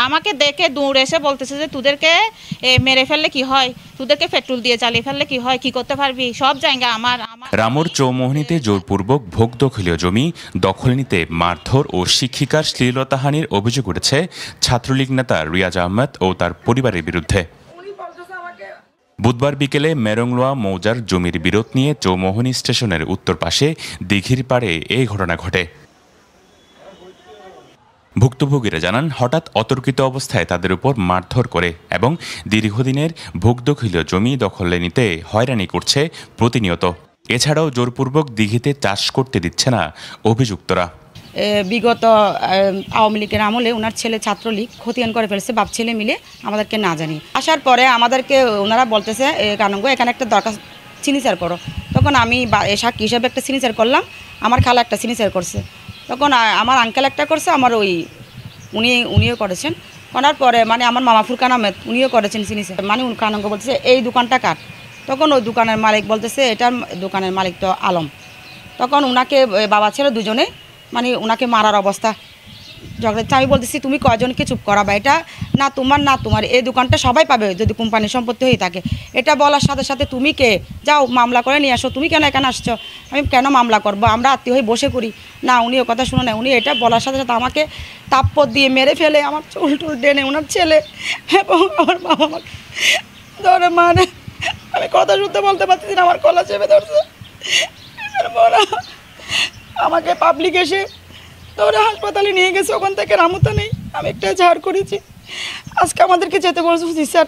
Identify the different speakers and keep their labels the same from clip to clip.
Speaker 1: আমাকে দেখে দৌড়ে এসে বলতেছে যে তোদেরকে মেরে ফেললে কি হয়, তোদেরকে পেট্রোল দিয়ে চালিয়ে ফেললে কি হয়, কি করতে পারবি, সব জায়গা আমার।
Speaker 2: রামুর চৌমোহনীতে জোরপূর্বক ভোগ দখলীয় জমি দখল নিতে মারধর ও শিক্ষিকার শ্লীলতাহানির অভিযোগ উঠেছে ছাত্রলীগ নেতা রিয়াজ আহমেদ ও তার পরিবারের বিরুদ্ধে। বুধবার বিকেলে মেরংলোয়া মৌজার জমির বিরোধ নিয়ে চৌমোহনী স্টেশনের উত্তর পাশে দিঘির পাড়ে এই ঘটনা ঘটে। ভুক্তভোগীরা জানান, হঠাৎ অতর্কিত অবস্থায় তাদের উপর মারধর করে এবং দীর্ঘদিনের ভোগদখলীয় জমি দখলে নিতে হয়রানি করছে প্রতিনিয়ত। এছাড়াও জোরপূর্বক দিঘিতে চাষ করতে দিচ্ছে না অভিযুক্তরা।
Speaker 3: বিগত আওয়ামী লীগের আমলে ওনার ছেলে ছাত্রলীগ খতিয়ান করে ফেলছে, বাপ ছেলে মিলে আমাদেরকে না জানি আসার পরে আমাদেরকে ওনারা বলতেছে কানুগো এখানে একটা দরকার সিগনেচার করো। তখন আমি সাক্ষী হিসাবে একটা সিগনেচার করলাম, আমার খালা একটা সিগনেচার করছে, তখন আমার আঙ্কেল একটা করছে, আমার উনিও করেছেন। করার পরে মানে আমার মামা ফুরকান আহমেদ উনিও করেছেন সিগনেচার। মানে কানুগো বলতেছে এই দোকানটা কাট। তখন ওই দোকানের মালিক বলতেছে এটার দোকানের মালিক তো আলম। তখন ওনাকে বাবা ছেলে দুজনে মানে ওনাকে মারার অবস্থা ঝগড়া। আমি বলতেছি তুমি কয়জনকে চুপ করাবা, এটা না তোমার এই দোকানটা সবাই পাবে যদি কোম্পানির সম্পত্তি হয়ে থাকে। এটা বলার সাথে সাথে তুমি কে, যাও মামলা করে নিয়ে আসো, তুমি কেন এখানে আসছো? আমি কেন মামলা করবো, আমরা আত্মীয় হয়ে বসে করি না। উনি ও কথা শুনে নেয়, উনি এটা বলার সাথে সাথে আমাকে তাপ্পর দিয়ে মেরে ফেলে, আমার চুল টুল টেনে ওনার ছেলে এবং আমার বাবা আমাকে ধরে মানে আমি কথা শুনতে বলতে পারছি না, আমার গলা চেপে ধরছে। আমাকে পাবলিক এসে তোরা হাসপাতালে নিয়ে গেছে, ওখান থেকে রামুতা নেই, আমি একটা ঝাড় করেছি। আজকে আমাদেরকে যেতে বলছি স্যার,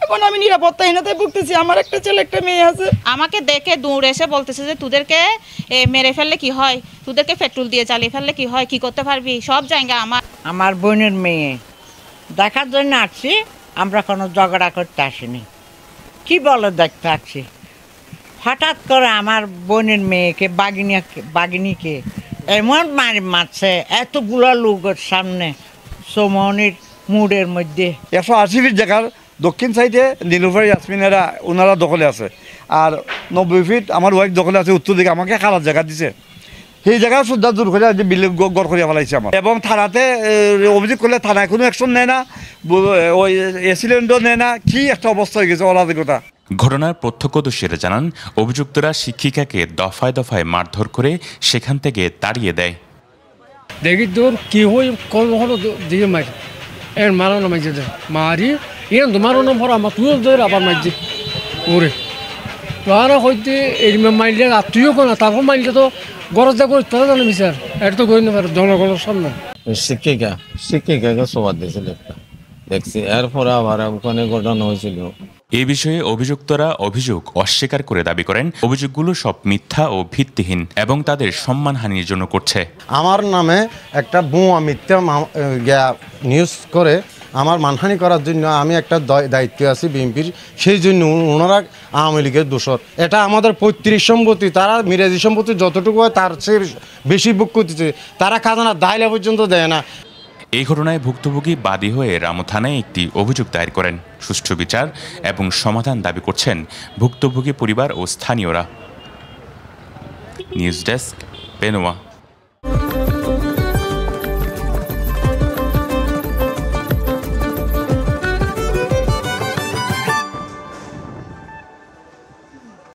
Speaker 3: এখন আমি নিরাপত্তাহীনতায় ভুগতেছি। আমার একটা ছেলে একটা মেয়ে আছে।
Speaker 1: আমাকে দেখে দৌড়ে এসে বলতেছে যে তোদেরকে মেরে ফেললে কি হয়, তোদেরকে পেট্রোল দিয়ে চালিয়ে ফেললে কি হয়, কি করতে পারবি, সব জায়গা আমার।
Speaker 4: আমার বোনের মেয়ে দেখার জন্য আসছি, আমরা কোনো ঝগড়া করতে আসিনি। কি বলো দেখতে আসছি, হঠাৎ করে আমার বোনের মেয়েকে বাগিনীকে এমন মারছে এতগুলো লোকের সামনে চৌমোহনীর মোড়ের মধ্যে।
Speaker 5: 180 ফিট জায়গার দক্ষিণ সাইডে নীলুফার ইয়াসমিনেরা ওনারা দখলে আছে, আর 90 ফিট আমার ওয়াইফ দখলে আছে উত্তর দিকে। আমাকে খারাপ জায়গা দিছে, সেই জায়গা শ্রদ্ধা দূর করে বিল্ডিং গড় করিয়া ফেলাইছে আমার। এবং থানাতে অভিযোগ করলে থানায় কোনো অ্যাকশন নেয় না, ওই এসিলেন্টও নেয় না। কি একটা অবস্থা হয়ে গেছে, অরাজকতা।
Speaker 2: ঘটনার প্রত্যক্ষদর্শীরা জানান, অভিযুক্তরা শিক্ষিকাকে দফায় দফায় মারধর করে সেখান থেকে তাড়িয়ে দেয়।
Speaker 6: দেখি তোর কি হই কখনো দিকে মারি এর মারানো মাইছে দে মারি এর মারানো ভরা আমার তুইও ধরে আবার মারছি ওরে তো আর হইতে এই মাইলে আর তুইও কোনা তারপর মাইলে তো গরজ যা করে তারা জানো বিচার এটা তো করি না পারে জনগণের সামনে।
Speaker 7: শিক্ষিকাকে সবাদ দিয়েছিল একটা দেখছি, এরপরে আবার ওখানে ঘটনা হয়েছিল।
Speaker 2: এ বিষয়ে অভিযুক্তরা অভিযোগ অস্বীকার করে দাবি করেন অভিযোগগুলো সব মিথ্যা ও ভিত্তিহীন এবং তাদের সম্মানহানির জন্য করছে।
Speaker 8: আমার নামে একটা ভুয়া মিথ্যা নিউজ করে আমার মানহানি করার জন্য আমি একটা দায়িত্ব আছি বিএনপির, সেই জন্য ওনারা আওয়ামী লীগের দোষর। এটা আমাদের পৈতৃক সম্পত্তি, তারা মিরাজি সম্পত্তি যতটুকু হয় তার চেয়ে বেশি ভোগ করতেছে, তারা খাজনা দায়লা পর্যন্ত দেয় না।
Speaker 2: এই ঘটনায় ভুক্তভোগী বাদী হয়ে রামু থানায় একটি অভিযোগ দায়ের করেন। সুষ্ঠু বিচার এবং সমাধান দাবি করছেন ভুক্তভোগী পরিবার ও স্থানীয়রা। News desk, Penowa.